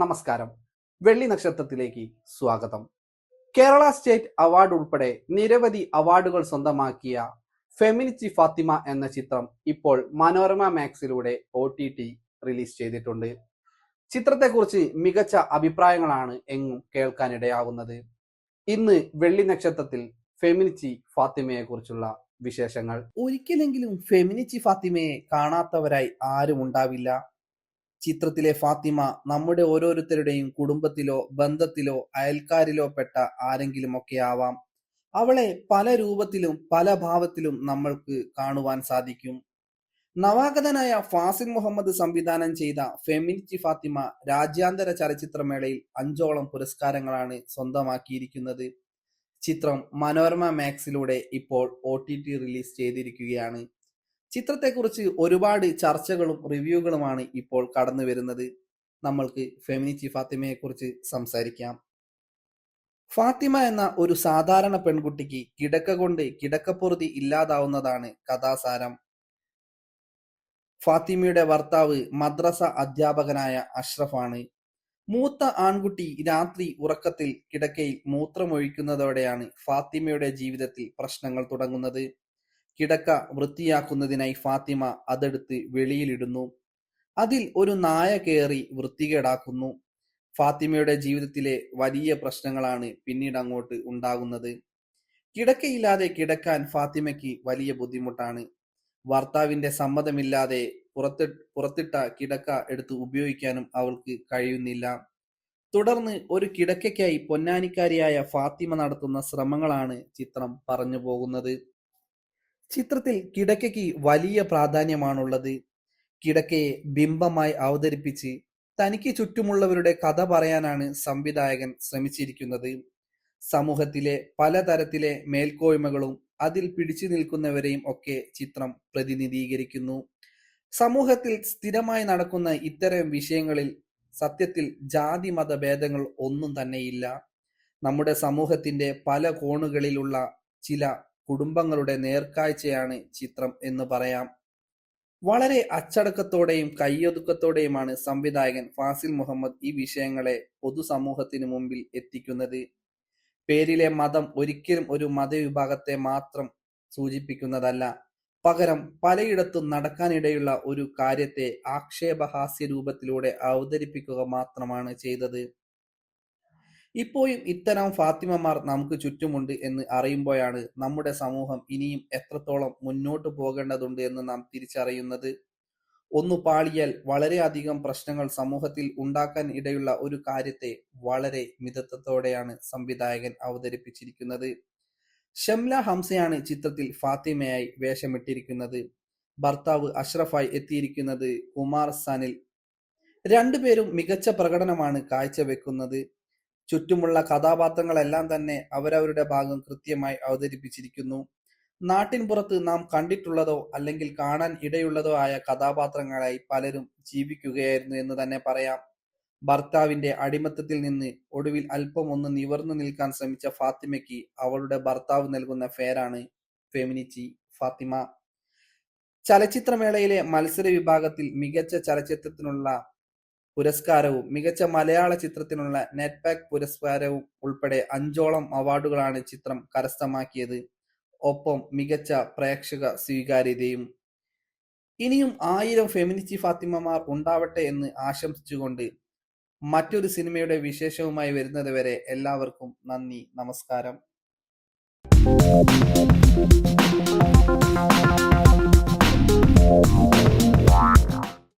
നമസ്കാരം. വെള്ളി നക്ഷത്രത്തിലേക്ക് സ്വാഗതം. കേരള സ്റ്റേറ്റ് അവാർഡ് ഉൾപ്പെടെ നിരവധി അവാർഡുകൾ സ്വന്തമാക്കിയ ഫെമിനിച്ചി ഫാത്തിമ എന്ന ചിത്രം ഇപ്പോൾ മനോരമ മാക്സിലൂടെ OTT റിലീസ് ചെയ്തിട്ടുണ്ട്. ചിത്രത്തെക്കുറിച്ച് മികച്ച അഭിപ്രായങ്ങളാണ് എങ്ങും കേൾക്കാനിടയാകുന്നത്. ഇന്ന് വെള്ളി നക്ഷത്രത്തിൽ ഫെമിനിച്ചി ഫാത്തിമയെ കുറിച്ചുള്ള വിശേഷങ്ങൾ. ഒരിക്കലെങ്കിലും ഫെമിനിച്ചി ഫാത്തിമയെ കാണാത്തവരായി ആരും ഉണ്ടാവില്ല. ചിത്രത്തിലെ ഫാത്തിമ നമ്മുടെ ഓരോരുത്തരുടെയും കുടുംബത്തിലോ ബന്ധത്തിലോ അയൽക്കാരിലോ പെട്ട ആരെങ്കിലുമൊക്കെ ആവാം. അവളെ പല രൂപത്തിലും പല ഭാവത്തിലും നമ്മൾക്ക് കാണുവാൻ സാധിക്കും. നവാഗതനായ ഫാസിൽ മുഹമ്മദ് സംവിധാനം ചെയ്ത ഫെമിനിച്ചി ഫാത്തിമ രാജ്യാന്തര ചലച്ചിത്രമേളയിൽ 5ഓളം പുരസ്കാരങ്ങളാണ് സ്വന്തമാക്കിയിരിക്കുന്നത്. ചിത്രം മനോരമ മാക്സിലൂടെ ഇപ്പോൾ OTT റിലീസ് ചെയ്തിരിക്കുകയാണ്. ചിത്രത്തെക്കുറിച്ച് ഒരുപാട് ചർച്ചകളും റിവ്യൂകളുമാണ് ഇപ്പോൾ കടന്നു വരുന്നത്. നമ്മൾക്ക് ഫെമിനിച്ചി ഫാത്തിമയെ കുറിച്ച് സംസാരിക്കാം. ഫാത്തിമ എന്ന ഒരു സാധാരണ പെൺകുട്ടിക്ക് കിടക്ക കൊണ്ട് കിടക്കപ്പുറതി ഇല്ലാതാവുന്നതാണ് കഥാസാരം. ഫാത്തിമയുടെ ഭർത്താവ് മദ്രസ അധ്യാപകനായ അഷ്റഫാണ്. മൂത്ത ആൺകുട്ടി രാത്രി ഉറക്കത്തിൽ കിടക്കയിൽ മൂത്രമൊഴിക്കുന്നതോടെയാണ് ഫാത്തിമയുടെ ജീവിതത്തിൽ പ്രശ്നങ്ങൾ തുടങ്ങുന്നത്. കിടക്ക വൃത്തിയാക്കുന്നതിനായി ഫാത്തിമ അതെടുത്ത് വെളിയിലിടുന്നു. അതിൽ ഒരു നായ കയറി വൃത്തികേടാക്കുന്നു. ഫാത്തിമയുടെ ജീവിതത്തിലെ വലിയ പ്രശ്നങ്ങളാണ് പിന്നീട് അങ്ങോട്ട് ഉണ്ടാകുന്നത്. കിടക്കയില്ലാതെ കിടക്കാൻ ഫാത്തിമയ്ക്ക് വലിയ ബുദ്ധിമുട്ടാണ്. ഭർത്താവിന്റെ സമ്മതമില്ലാതെ പുറത്തിട്ട കിടക്ക എടുത്ത് ഉപയോഗിക്കാനും അവൾക്ക് കഴിയുന്നില്ല. തുടർന്ന് ഒരു കിടക്കയ്ക്കായി പൊന്നാനിക്കാരിയായ ഫാത്തിമ നടത്തുന്ന ശ്രമങ്ങളാണ് ചിത്രം പറഞ്ഞു പോകുന്നത്. ചിത്രത്തിൽ കിടക്കയ്ക്ക് വലിയ പ്രാധാന്യമാണുള്ളത്. കിടക്കയെ ബിംബമായി അവതരിപ്പിച്ച് തനിക്ക് ചുറ്റുമുള്ളവരുടെ കഥ പറയാനാണ് സംവിധായകൻ ശ്രമിച്ചിരിക്കുന്നത്. സമൂഹത്തിലെ പലതരത്തിലെ മേൽക്കോയ്മകളും അതിൽ പിടിച്ചു നിൽക്കുന്നവരെയും ഒക്കെ ചിത്രം പ്രതിനിധീകരിക്കുന്നു. സമൂഹത്തിൽ സ്ഥിരമായി നടക്കുന്ന ഇത്തരം വിഷയങ്ങളിൽ സത്യത്തിൽ ജാതി മത ഭേദങ്ങൾ ഒന്നും തന്നെയില്ല. നമ്മുടെ സമൂഹത്തിന്റെ പല കോണുകളിലുള്ള ചില കുടുംബങ്ങളുടെ നേർക്കാഴ്ചയാണ് ചിത്രം എന്ന് പറയാം. വളരെ അച്ചടക്കത്തോടെയും കയ്യൊതുക്കത്തോടെയുമാണ് സംവിധായകൻ ഫാസിൽ മുഹമ്മദ് ഈ വിഷയങ്ങളെ പൊതുസമൂഹത്തിന് മുമ്പിൽ എത്തിക്കുന്നത്. പേരിലെ മതം ഒരിക്കലും ഒരു മതവിഭാഗത്തെ മാത്രം സൂചിപ്പിക്കുന്നതല്ല. പകരം പലയിടത്തും നടക്കാനിടയുള്ള ഒരു കാര്യത്തെ ആക്ഷേപഹാസ്യ രൂപത്തിലൂടെ അവതരിപ്പിക്കുക മാത്രമാണ് ചെയ്തത്. ഇപ്പോഴും ഇത്തരം ഫാത്തിമമാർ നമുക്ക് ചുറ്റുമുണ്ട് എന്ന് അറിയുമ്പോഴാണ് നമ്മുടെ സമൂഹം ഇനിയും എത്രത്തോളം മുന്നോട്ട് പോകേണ്ടതുണ്ട് എന്ന് നാം തിരിച്ചറിയുന്നത്. ഒന്നു പാളിയാൽ വളരെയധികം പ്രശ്നങ്ങൾ സമൂഹത്തിൽ ഉണ്ടാക്കാൻ ഇടയുള്ള ഒരു കാര്യത്തെ വളരെ മിതത്വത്തോടെയാണ് സംവിധായകൻ അവതരിപ്പിച്ചിരിക്കുന്നത്. ഷംല ഹംസയാണ് ചിത്രത്തിൽ ഫാത്തിമയായി വേഷമിട്ടിരിക്കുന്നത്. ഭർത്താവ് അഷ്റഫായി എത്തിയിരിക്കുന്നത് കുമാർ സനിൽ. രണ്ടുപേരും മികച്ച പ്രകടനമാണ് കാഴ്ചവെക്കുന്നത്. ചുറ്റുമുള്ള കഥാപാത്രങ്ങളെല്ലാം തന്നെ അവരവരുടെ ഭാഗം കൃത്യമായി അവതരിപ്പിച്ചിരിക്കുന്നു. നാട്ടിൻ പുറത്ത് നാം കണ്ടിട്ടുള്ളതോ അല്ലെങ്കിൽ കാണാൻ ഇടയുള്ളതോ ആയ കഥാപാത്രങ്ങളായി പലരും ജീവിക്കുകയായിരുന്നു എന്ന് തന്നെ പറയാം. ഭർത്താവിന്റെ അടിമത്തത്തിൽ നിന്ന് ഒടുവിൽ അല്പം ഒന്ന് നിവർന്നു നിൽക്കാൻ ശ്രമിച്ച ഫാത്തിമയ്ക്ക് അവളുടെ ഭർത്താവ് നൽകുന്ന പേരാണ് ഫെമിനിച്ചി ഫാത്തിമ. ചലച്ചിത്രമേളയിലെ മത്സര വിഭാഗത്തിൽ മികച്ച ചലച്ചിത്രത്തിനുള്ള പുരസ്കാരവും മികച്ച മലയാള ചിത്രത്തിനുള്ള നെറ്റ്പാക് പുരസ്കാരവും ഉൾപ്പെടെ 5ഓളം അവാർഡുകളാണ് ചിത്രം കരസ്ഥമാക്കിയത്. ഒപ്പം മികച്ച പ്രേക്ഷക സ്വീകാര്യതയും. ഇനിയും 1000 ഫെമിനിച്ചി ഫാത്തിമമാർ ഉണ്ടാവട്ടെ എന്ന് ആശംസിച്ചുകൊണ്ട് മറ്റൊരു സിനിമയുടെ വിശേഷവുമായി വരുന്നത് വരെ എല്ലാവർക്കും നന്ദി, നമസ്കാരം.